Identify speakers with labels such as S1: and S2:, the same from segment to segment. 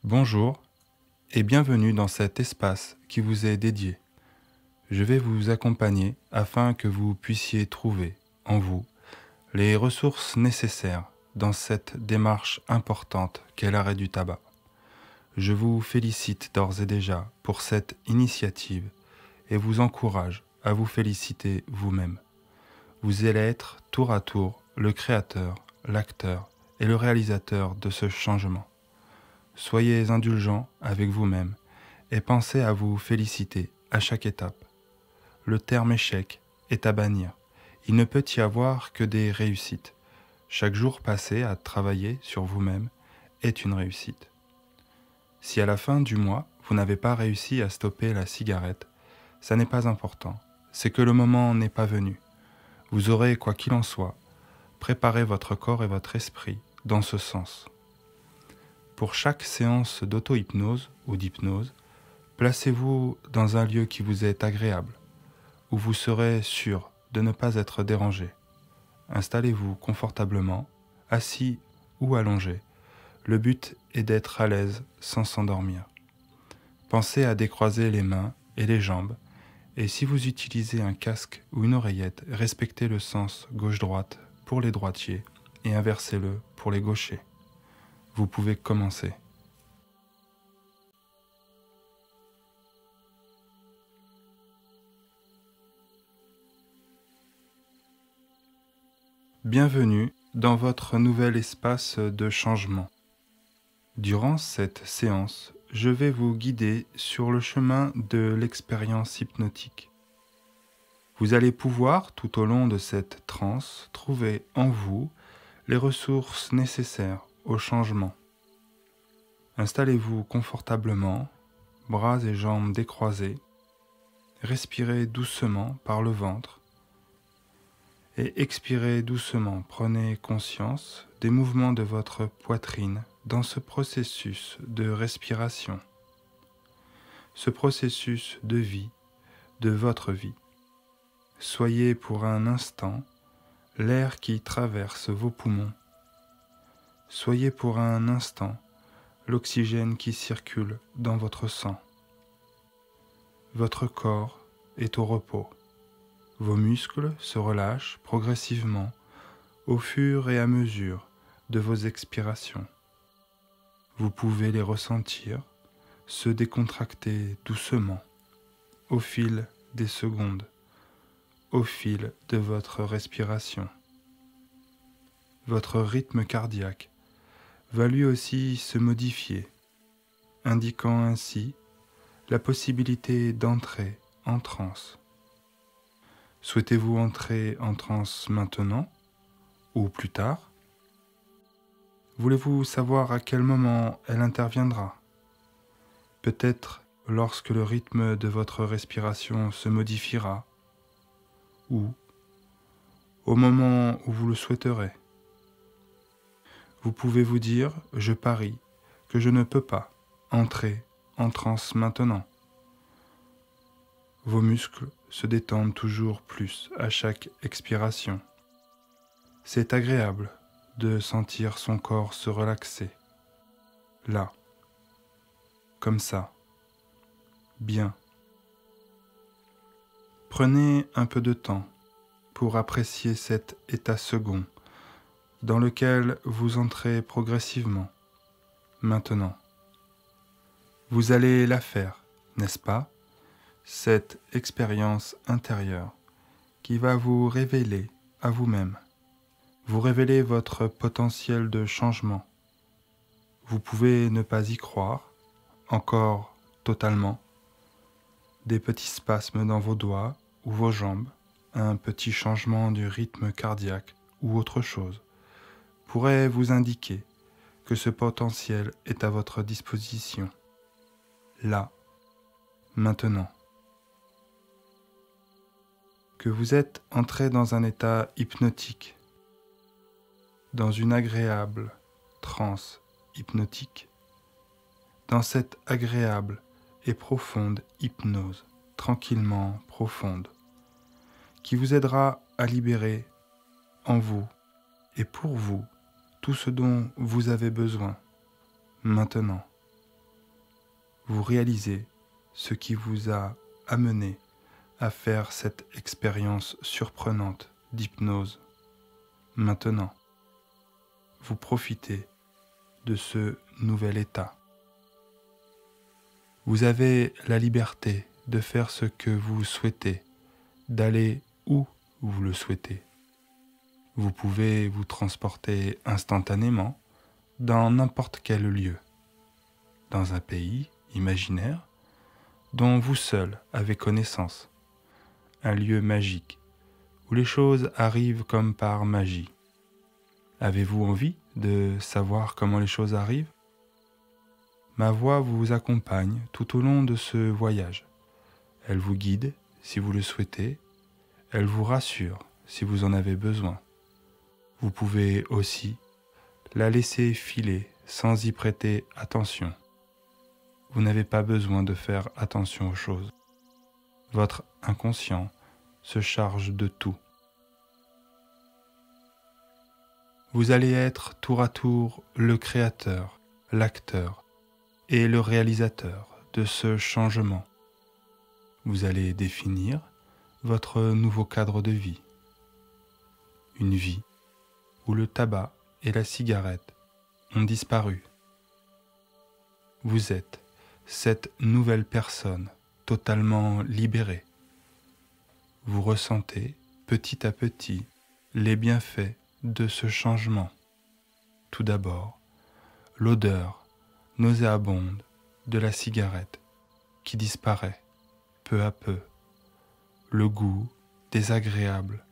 S1: Bonjour et bienvenue dans cet espace qui vous est dédié. Je vais vous accompagner afin que vous puissiez trouver en vous les ressources nécessaires dans cette démarche importante qu'est l'arrêt du tabac. Je vous félicite d'ores et déjà pour cette initiative et vous encourage à vous féliciter vous-même. Vous allez être tour à tour le créateur, l'acteur et le réalisateur de ce changement. Soyez indulgents avec vous-même et pensez à vous féliciter à chaque étape. Le terme échec est à bannir. Il ne peut y avoir que des réussites. Chaque jour passé à travailler sur vous-même est une réussite. Si à la fin du mois, vous n'avez pas réussi à stopper la cigarette, ça n'est pas important. C'est que le moment n'est pas venu. Vous aurez, quoi qu'il en soit, préparé votre corps et votre esprit dans ce sens. Pour chaque séance d'auto-hypnose ou d'hypnose, placez-vous dans un lieu qui vous est agréable, où vous serez sûr de ne pas être dérangé. Installez-vous confortablement, assis ou allongé. Le but est d'être à l'aise sans s'endormir. Pensez à décroiser les mains et les jambes, et si vous utilisez un casque ou une oreillette, respectez le sens gauche-droite pour les droitiers et inversez-le pour les gauchers. Vous pouvez commencer. Bienvenue dans votre nouvel espace de changement. Durant cette séance, je vais vous guider sur le chemin de l'expérience hypnotique. Vous allez pouvoir, tout au long de cette transe, trouver en vous les ressources nécessaires au changement. Installez-vous confortablement, bras et jambes décroisés. Respirez doucement par le ventre. Et expirez doucement, prenez conscience des mouvements de votre poitrine dans ce processus de respiration, ce processus de vie, de votre vie. Soyez pour un instant l'air qui traverse vos poumons. Soyez pour un instant l'oxygène qui circule dans votre sang. Votre corps est au repos. Vos muscles se relâchent progressivement au fur et à mesure de vos expirations. Vous pouvez les ressentir se décontracter doucement au fil des secondes, au fil de votre respiration. Votre rythme cardiaque va lui aussi se modifier, indiquant ainsi la possibilité d'entrer en transe. Souhaitez-vous entrer en transe maintenant ou plus tard? Voulez-vous savoir à quel moment elle interviendra? Peut-être lorsque le rythme de votre respiration se modifiera ou au moment où vous le souhaiterez. Vous pouvez vous dire, je parie que je ne peux pas entrer en transe maintenant. Vos muscles se détendent toujours plus à chaque expiration. C'est agréable de sentir son corps se relaxer. Là, comme ça, bien. Prenez un peu de temps pour apprécier cet état second dans lequel vous entrez progressivement. Maintenant, vous allez la faire, n'est-ce pas? Cette expérience intérieure qui va vous révéler à vous-même, vous révéler votre potentiel de changement. Vous pouvez ne pas y croire, encore totalement. Des petits spasmes dans vos doigts ou vos jambes, un petit changement du rythme cardiaque ou autre chose pourrait vous indiquer que ce potentiel est à votre disposition, là, maintenant. Que vous êtes entré dans un état hypnotique, dans une agréable transe hypnotique, dans cette agréable et profonde hypnose, tranquillement profonde, qui vous aidera à libérer en vous et pour vous tout ce dont vous avez besoin maintenant. vous réalisez ce qui vous a amené à faire cette expérience surprenante d'hypnose. Maintenant, vous profitez de ce nouvel état. Vous avez la liberté de faire ce que vous souhaitez, d'aller où vous le souhaitez. Vous pouvez vous transporter instantanément dans n'importe quel lieu, dans un pays imaginaire dont vous seul avez connaissance, un lieu magique où les choses arrivent comme par magie. Avez-vous envie de savoir comment les choses arrivent? Ma voix vous accompagne tout au long de ce voyage. Elle vous guide si vous le souhaitez, elle vous rassure si vous en avez besoin. Vous pouvez aussi la laisser filer sans y prêter attention. Vous n'avez pas besoin de faire attention aux choses. Votre inconscient se charge de tout. Vous allez être tour à tour le créateur, l'acteur et le réalisateur de ce changement. Vous allez définir votre nouveau cadre de vie. Une vie où le tabac et la cigarette ont disparu. Vous êtes cette nouvelle personne totalement libérée. Vous ressentez petit à petit les bienfaits de ce changement. Tout d'abord, l'odeur nauséabonde de la cigarette qui disparaît peu à peu. Le goût désagréable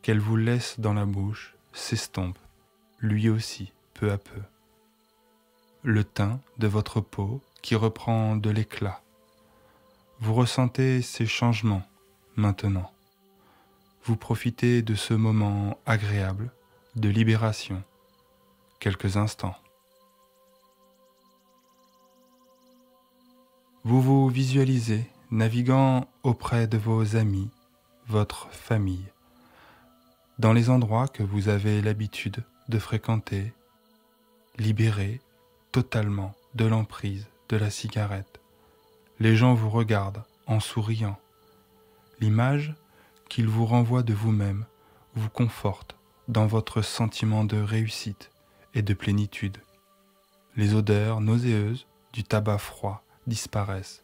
S1: qu'elle vous laisse dans la bouche s'estompe, lui aussi, peu à peu. Le teint de votre peau qui reprend de l'éclat. Vous ressentez ces changements maintenant. Vous profitez de ce moment agréable de libération, quelques instants. Vous vous visualisez naviguant auprès de vos amis, votre famille, dans les endroits que vous avez l'habitude de fréquenter, libérés totalement de l'emprise de la cigarette. Les gens vous regardent en souriant. L'image qu'ils vous renvoient de vous-même vous conforte dans votre sentiment de réussite et de plénitude. Les odeurs nauséeuses du tabac froid disparaissent,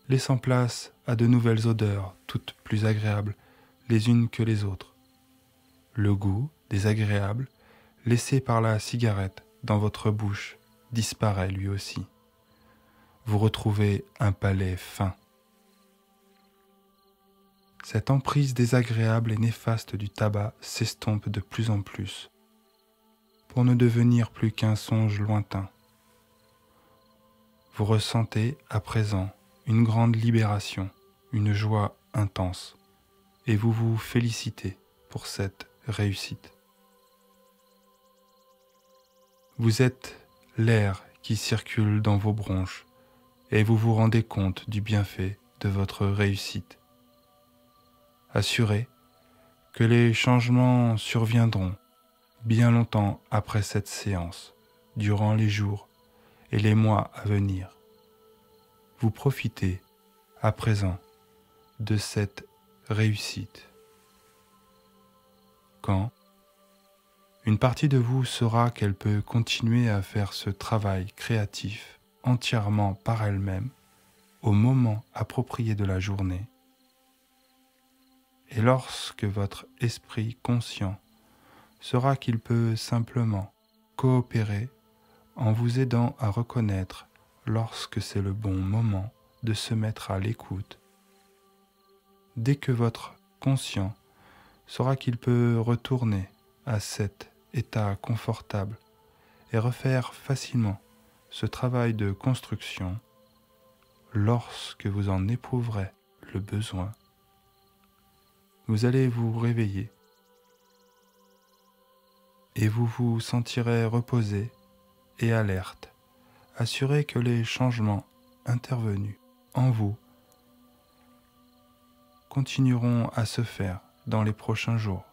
S1: laissant place à de nouvelles odeurs, toutes plus agréables les unes que les autres. Le goût désagréable laissé par la cigarette dans votre bouche disparaît lui aussi. Vous retrouvez un palais fin. Cette emprise désagréable et néfaste du tabac s'estompe de plus en plus, pour ne devenir plus qu'un songe lointain. Vous ressentez à présent une grande libération, une joie intense, et vous vous félicitez pour cette réussite. Vous êtes l'air qui circule dans vos bronches, et vous vous rendez compte du bienfait de votre réussite. Assurez que les changements surviendront bien longtemps après cette séance, durant les jours et les mois à venir. Vous profitez à présent de cette réussite. Quand une partie de vous saura qu'elle peut continuer à faire ce travail créatif entièrement par elle-même au moment approprié de la journée, et lorsque votre esprit conscient saura qu'il peut simplement coopérer en vous aidant à reconnaître lorsque c'est le bon moment de se mettre à l'écoute, dès que votre conscient saura qu'il peut retourner à cet état confortable et refaire facilement ce travail de construction, lorsque vous en éprouverez le besoin, vous allez vous réveiller et vous vous sentirez reposé et alerte, assuré que les changements intervenus en vous continueront à se faire dans les prochains jours.